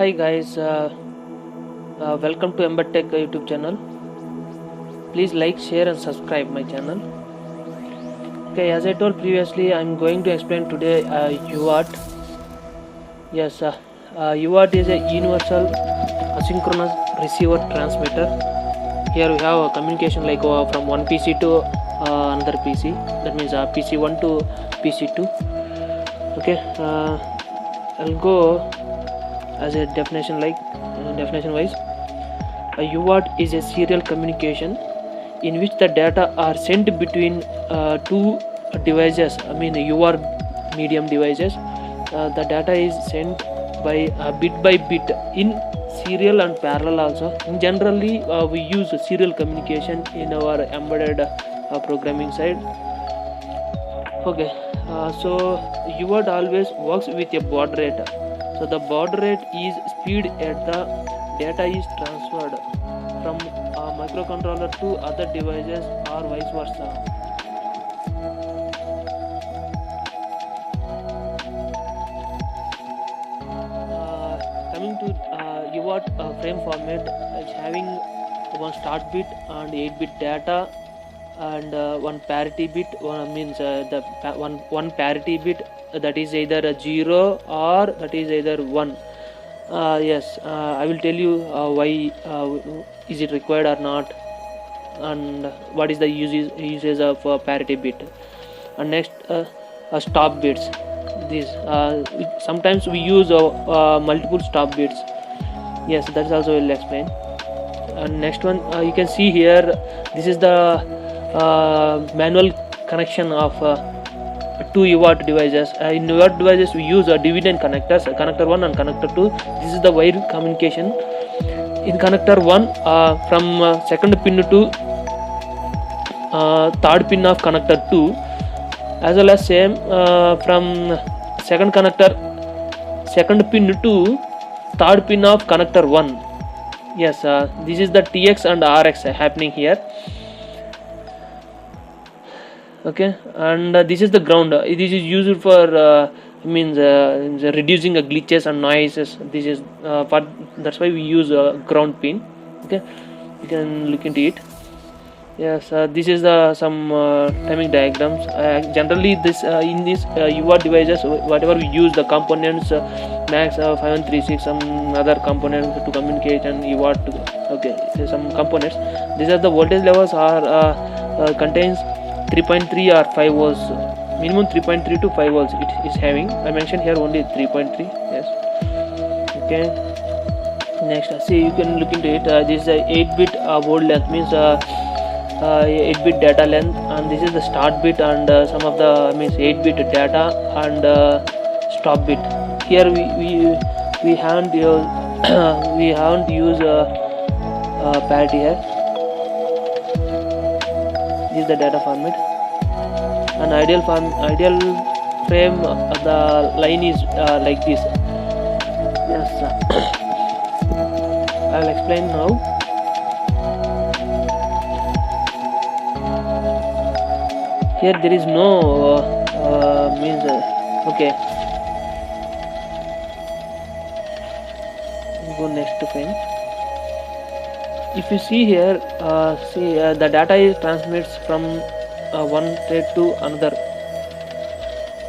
Hi guys, welcome to Embed Tech YouTube channel. Please like, share and subscribe my channel. Okay, as I told previously, I'm going to explain today UART. Yes, UART is a universal asynchronous receiver transmitter. Here we have a communication like from one PC to another PC. That means PC1 to PC2. Okay, I'll go as a definition wise. A UART is a serial communication in which the data are sent between two devices. I mean UART medium devices. The data is sent by bit by bit in serial and parallel also. Generally, we use serial communication in our embedded programming side. Okay, so UART always works with a baud rate. So the baud rate is speed at the data is transferred from a microcontroller to other devices or vice versa. Coming to UART frame format, it's having one start bit and 8-bit data and one parity bit. Means the one parity bit, that is either a 0 or that is either 1. Yes, I will tell you why is it required or not, and what is the uses of parity bit. And next, stop bits. This sometimes we use multiple stop bits. Yes, that's also will explain. And next one, you can see here, this is the manual connection of two UART devices. In UART devices we use dividend connectors, connector 1 and connector 2. This is the wire communication. In connector 1, from second pin to third pin of connector 2, as well as same from second pin to third pin of connector 1. Yes, this is the TX and RX happening here. Okay, and this is the ground. This is used for reducing glitches and noises. This is that's why we use ground pin. Okay, you can look into it. Yes, this is the some timing diagrams. Generally, this in these UART devices, whatever we use the components, MAX 5136, some other components to communicate and UART. Okay, some components. These are the voltage levels are contains 3.3 or 5 volts, minimum 3.3 to 5 volts it is having. I mentioned here only 3.3. Yes. Okay, next, see, you can look into it. This is a 8-bit baud length, means 8-bit data length, and this is the start bit and some of the 8-bit data and stop bit. Here we haven't used parity here. This is the data format. An ideal frame, the line is like this. Yes, I will explain now. Here there is no okay. Go next to frame. If you see here, the data is transmits from one thread to another.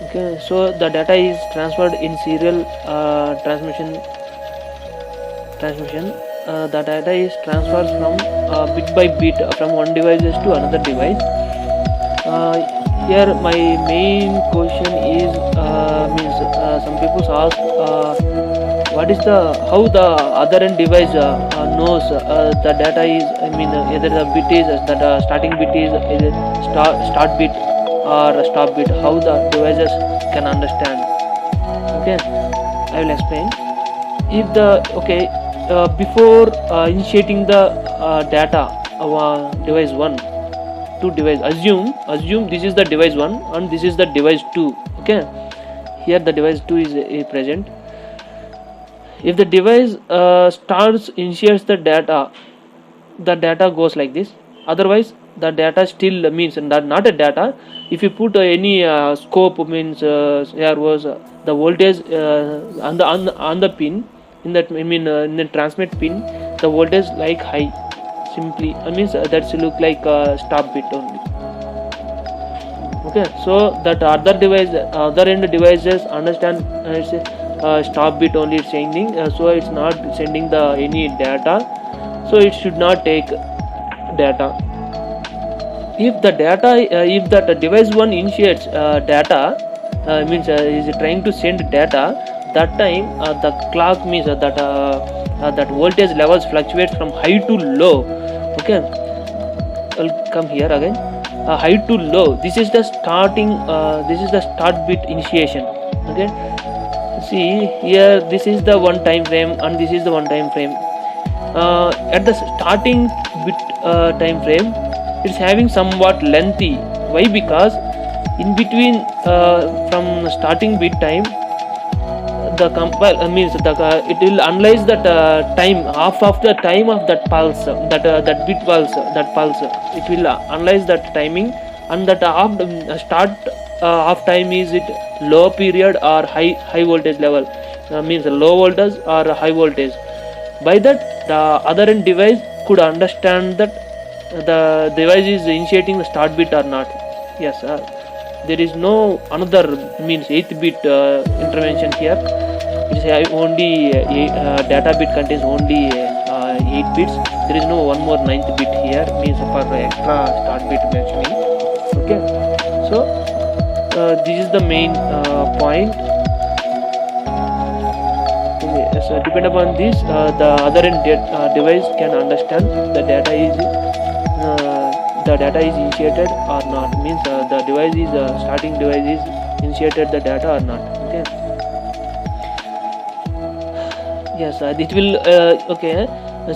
Okay, so the data is transferred in serial transmission. The data is transferred from bit by bit from one device to another device. Here my main question is some people ask what is how the other end device knows the data is, either the bit is that starting bit is start bit or stop bit. How the devices can understand. Okay, I will explain. If the before initiating the data device 1 to device, assume this is the device 1 and this is the device 2. Okay, here the device 2 is present. If the device initiates the data goes like this. Otherwise, the data still means not a data. If you put any scope, means here was the voltage on the pin, in that, in the transmit pin, the voltage like high, simply means that's look like a stop bit only. Okay, so that other end devices understand it's a stop bit only, it's sending, so it's not sending the any data, so it should not take data. If the data if that device 1 initiates data, means is trying to send data, that time the clock means that voltage levels fluctuates from high to low. Okay, I'll come here again. High to low, this is the starting, this is the start bit initiation. Okay, see here, this is the one time frame and this is the one time frame. At the starting bit time frame, it's having somewhat lengthy. Why? Because in between from starting bit time, the means it will analyze that time, half of the time of that pulse, that bit pulse, it will analyze that timing, and that start half time is it low period or high voltage level, means low voltage or high voltage. By that, the other end device could understand that the device is initiating the start bit or not. Yes, there is no another, means 8th bit intervention here. It is only data bit contains only 8 bits. There is no one more 9th bit here, means for extra start bit mentioning. Okay, so this is the main point. Okay, so depend upon this, the other end device can understand the data is initiated or not, means the device is starting device is initiated the data or not. Okay, yes, it will okay,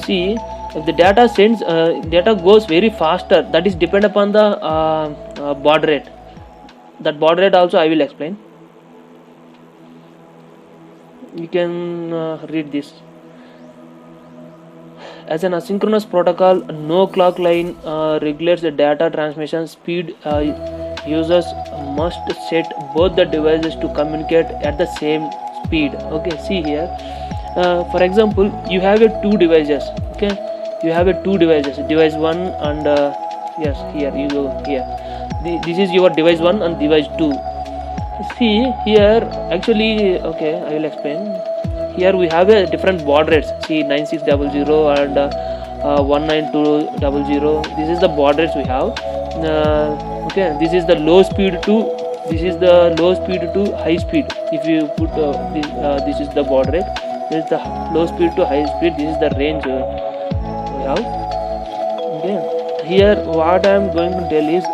see, if the data sends data goes very faster, that is depend upon the baud rate. That baud rate also I will explain. You can read this. As an asynchronous protocol, no clock line regulates the data transmission speed. Users must set both the devices to communicate at the same speed. Okay, see here. For example, you have two devices. Okay, you have two devices, device 1 and yes, here you go here. This is your device 1 and device 2. See here, actually, okay, I will explain. Here we have a different baud rates. See, 9600 and 19200. This is the baud rates we have. Okay, this is the low speed to high speed. If you put this is the baud rate. This is the low speed to high speed. This is the range we have. Okay, here what I am going to tell is,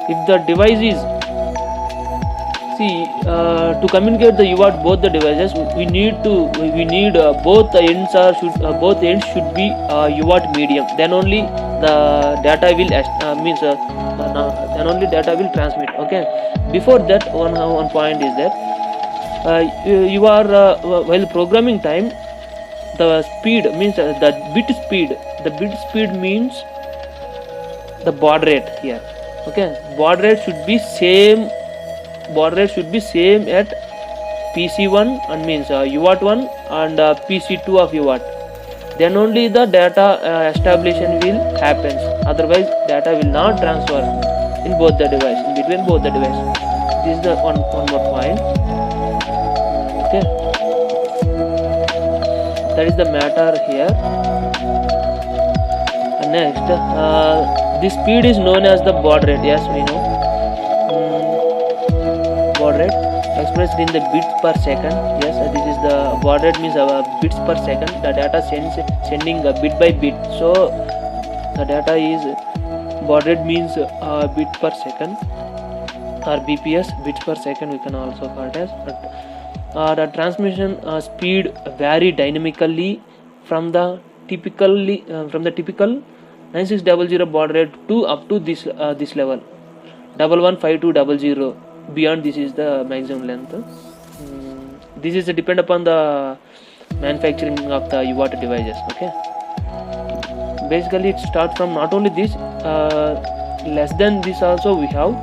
if the device is, see, to communicate the UART both the devices, we need both the ends should be UART medium. Then only the data will then only data will transmit. Okay, before that, one point is that you are while programming time, the speed means the bit speed. The bit speed means the baud rate here. Okay, baud rate should be same. Baud rate should be same at PC1 and means UART1 and PC2 of UART. Then only the data establishment will happen. Otherwise, data will not transfer in both the device, in between both the device. This is the one more point. Okay, that is the matter here. And next, this speed is known as the baud rate. Yes, we know. Baud rate expressed in the bits per second. Yes, this is the baud rate, means bits per second. The data sending bit by bit. So the data is baud rate means bit per second or BPS, bits per second we can also call it as. But the transmission speed vary dynamically from the typical 9600 baud rate to up to this level 115200. Beyond this is the maximum length. This is depend upon the manufacturing of the UART devices. Okay, basically it starts from not only this, less than this also we have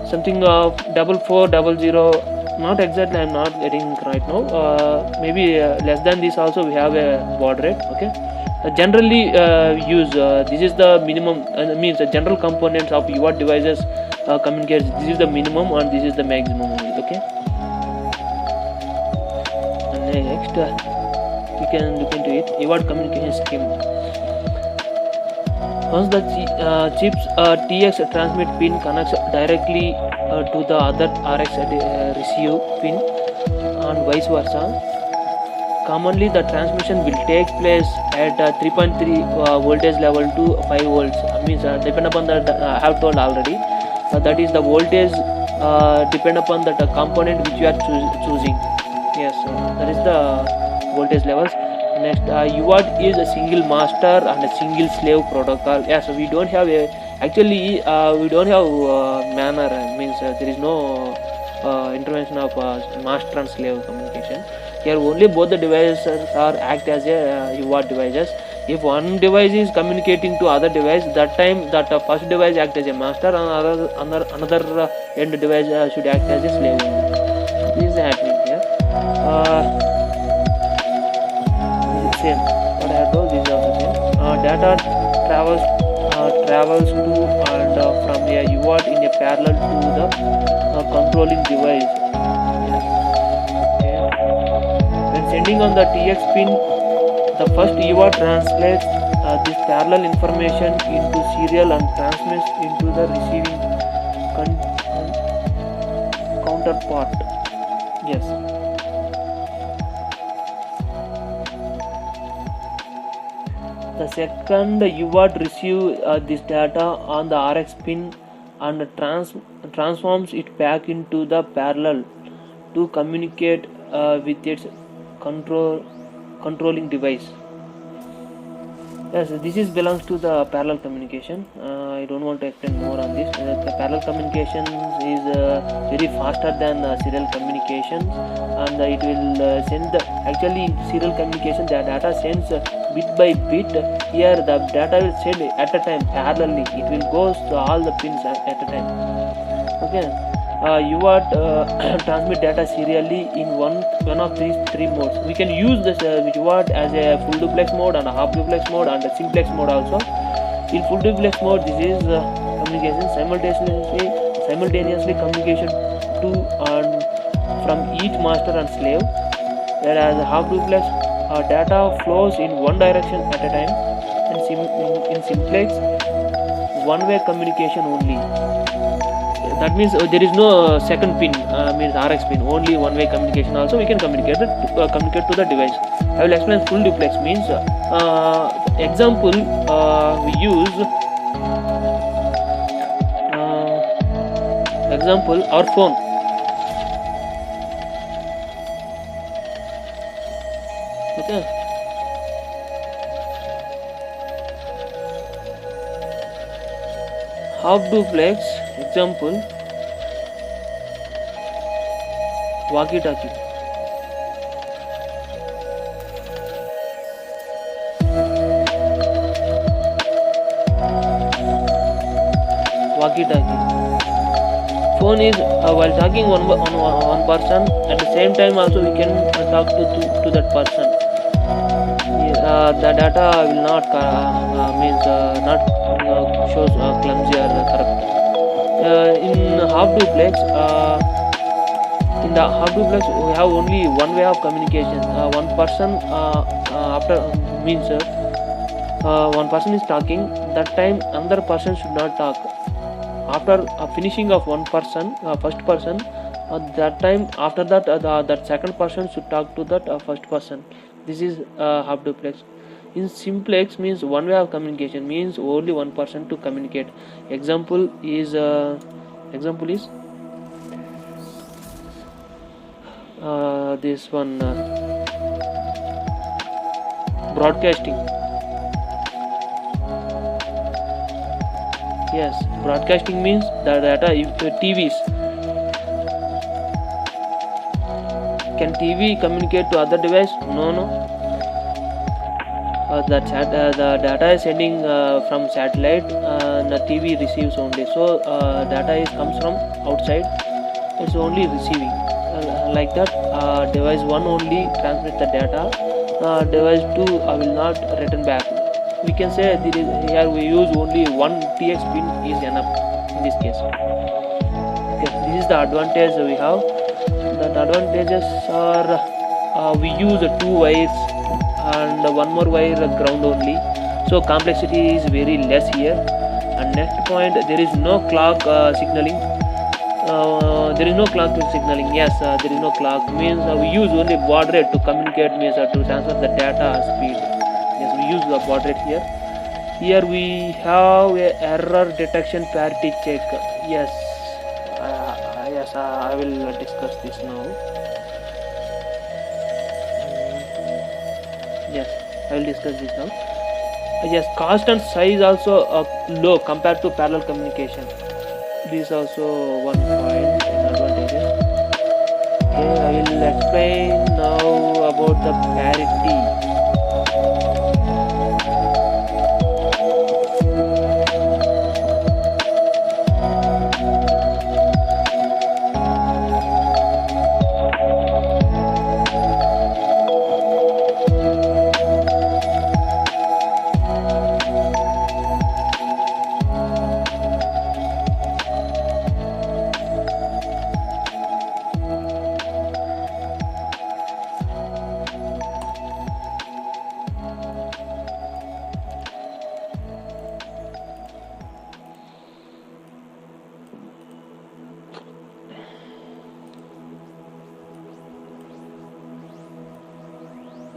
something of 4400 not exactly, I'm not getting right now. Maybe less than this also we have a baud rate. Okay, generally use this is the minimum, means the general components of your devices communicates. This is the minimum and this is the maximum only. Okay, and next we can look into it. UART communication scheme. Once the chip's TX transmit pin connects directly to the other RX receive pin and vice versa, commonly the transmission will take place at 3.3 voltage level to 5 volts. Means depend upon the I have told already, that is the voltage depend upon the component which you are choosing. Yes, that is the voltage levels. Next, UART is a single master and a single slave protocol. Yes, we don't have a actually we don't have manner, means there is no intervention of master and slave communication. Here only both the devices are act as a UART devices. If one device is communicating to other device, that time that first device act as a master and another end device should act as a slave. This is happening here. Same. What I have told, this is also same. Data travels to and from a UART in a parallel to the controlling device. Yes. Okay. When sending on the TX pin, the first UART translates this parallel information into serial and transmits into the receiving counterpart. Yes. The second UART receives this data on the RX pin and transforms it back into the parallel to communicate with its controlling device. Yes, this is belongs to the parallel communication. I don't want to explain more on this. The parallel communication is very faster than serial communication, and it will send the actually serial communication. The data sends bit by bit. Here the data will send at a time parallelly. It will go to all the pins at a time. Okay. UART transmit data serially in one of these three modes. We can use this UART as a full duplex mode and a half duplex mode and a simplex mode also. In full duplex mode, this is communication simultaneously communication to and from each master and slave. Whereas half duplex data flows in one direction at a time, and in simplex one-way communication only. That means there is no second pin, means RX pin, only one-way communication. Also we can communicate to the device. I will explain full duplex means. Example, we use example our phone. Okay. Half duplex example, walkie-talkie. Walkie-talkie. Phone is while talking one person, at the same time also we can talk to that person. The data will not not shows clumsy or corrupt. In half duplex, we have only one way of communication. One person after means one person is talking. That time another person should not talk. After finishing of one person, first person, that time after that that second person should talk to that first person. This is half duplex. In simplex means one way of communication, means only one person to communicate. Example is this one, broadcasting. Yes, broadcasting means the data. If TVs, can TV communicate to other device? No. The data is sending from satellite, the TV receives only. So data comes from outside. It's only receiving. like that. Device 1 only transmit the data, device 2 will not return back. We can say here we use only one TX pin is enough in this case. Okay, this is the advantage we have. The advantages are we use 2 wires and one more wire ground only, so complexity is very less here. And next point, there is no clock signaling. There is no clock signaling. Yes, there is no clock, means we use only baud rate to communicate, means to transfer the data speed. Yes, we use the baud rate here. Here we have a error detection parity check. Yes, I will discuss this now. Yes, I will discuss this now. Yes, cost and size also low compared to parallel communication. This is also one point in advantages. Okay, I will explain now about the parity.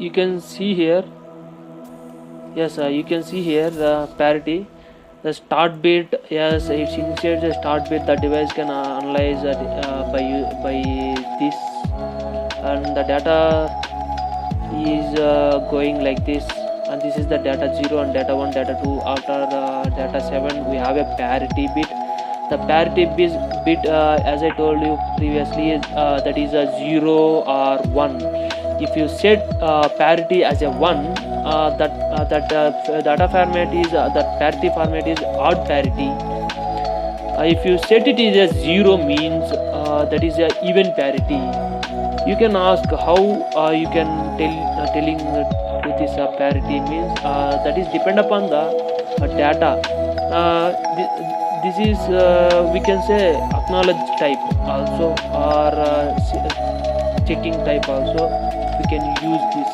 You can see here. Yes, you can see here the parity. The start bit, yes, it initiates the start bit. The device can analyze by this, and the data is going like this. And this is the data 0 and data 1, data 2. After data 7, we have a parity bit. The parity bit, as I told you previously, is that is a 0 or 1. If you set parity as a 1, that data format is that parity format is odd parity. If you set it as a 0, means that is a even parity. You can ask how you can telling to this parity, means that is depend upon the data. This is we can say acknowledge type also, or checking type also. We can use this,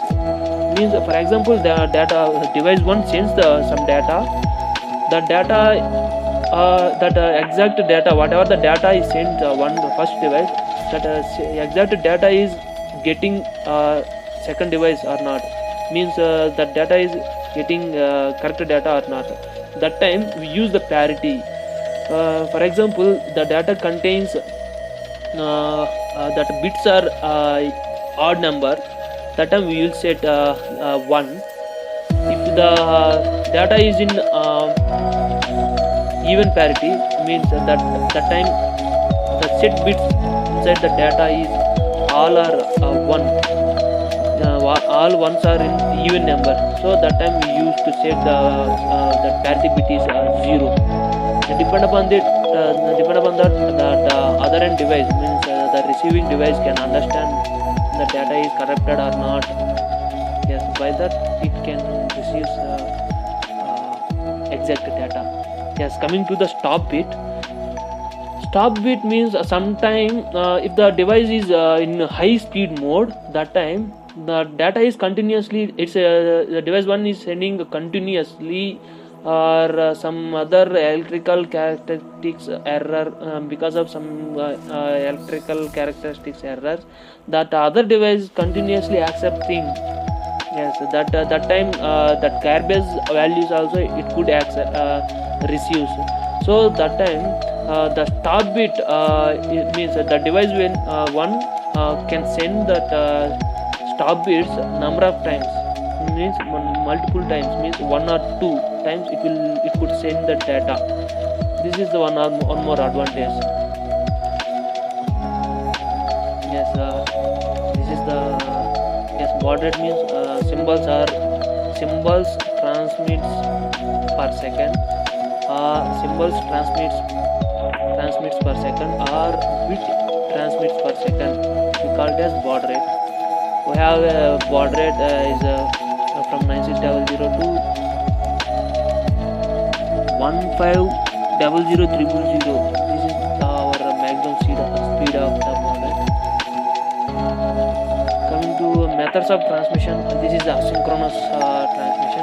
means for example the data device 1 sends some data. The data that exact data, whatever the data is sent the first device, that exact data is getting second device or not, means that data is getting correct data or not. That time we use the parity. For example, the data contains that bits are odd number. That time we will set 1. If the data is in even parity, means that time the set bits inside the data is all are 1. All ones are in even number. So that time we use to set the parity bit is 0. Depend upon that the other end device, means the receiving device can understand the data is corrupted or not. Yes, by that it can receive exact data. Yes, coming to the stop bit. Stop bit means sometime if the device is in high speed mode, that time the data is continuously, it's the device 1 is sending continuously, or some other electrical characteristics error, because of some electrical characteristics errors, that other device continuously accepting. Yes, that time that garbage values also it could receive. So that time the stop bit, it means the device when one can send that stop bits number of times, means multiple times, means 1 or 2 times it could send the data. This is the one more advantage. Yes, this is the baud rate, means symbols transmits per second, symbols transmits per second, or bit transmits per second. We called as baud rate. We have baud rate is from 9600 to 150000. This is our maximum speed of the baud rate. Coming to methods of transmission, this is asynchronous transmission.